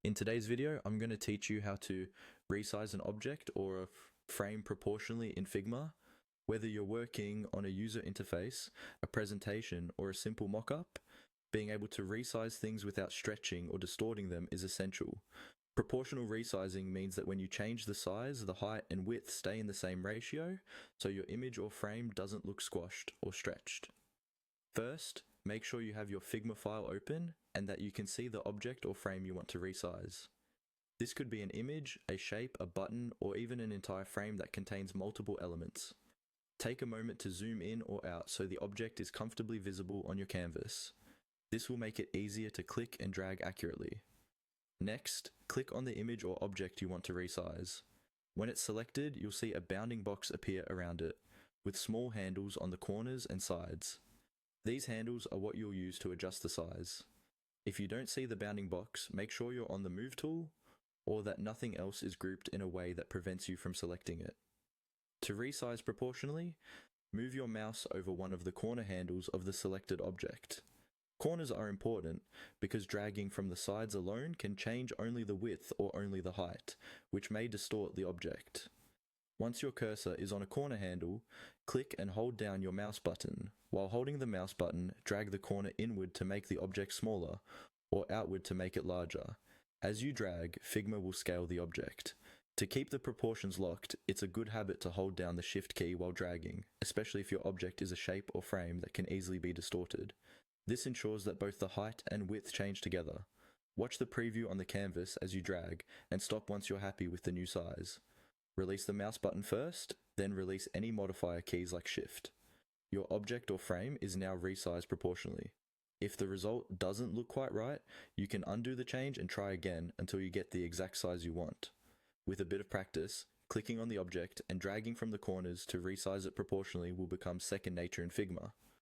In today's video, I'm going to teach you how to resize an object or a frame proportionally in Figma. Whether you're working on a user interface, a presentation, or a simple mock-up, being able to resize things without stretching or distorting them is essential. Proportional resizing means that when you change the size, the height and width stay in the same ratio, so your image or frame doesn't look squashed or stretched. First, make sure you have your Figma file open and that you can see the object or frame you want to resize. This could be an image, a shape, a button, or even an entire frame that contains multiple elements. Take a moment to zoom in or out so the object is comfortably visible on your canvas. This will make it easier to click and drag accurately. Next, click on the image or object you want to resize. When it's selected, you'll see a bounding box appear around it, with small handles on the corners and sides. These handles are what you'll use to adjust the size. If you don't see the bounding box, make sure you're on the Move tool, or that nothing else is grouped in a way that prevents you from selecting it. To resize proportionally, move your mouse over one of the corner handles of the selected object. Corners are important because dragging from the sides alone can change only the width or only the height, which may distort the object. Once your cursor is on a corner handle, click and hold down your mouse button. While holding the mouse button, drag the corner inward to make the object smaller, or outward to make it larger. As you drag, Figma will scale the object. To keep the proportions locked, it's a good habit to hold down the Shift key while dragging, especially if your object is a shape or frame that can easily be distorted. This ensures that both the height and width change together. Watch the preview on the canvas as you drag, and stop once you're happy with the new size. Release the mouse button first, then release any modifier keys like Shift. Your object or frame is now resized proportionally. If the result doesn't look quite right, you can undo the change and try again until you get the exact size you want. With a bit of practice, clicking on the object and dragging from the corners to resize it proportionally will become second nature in Figma.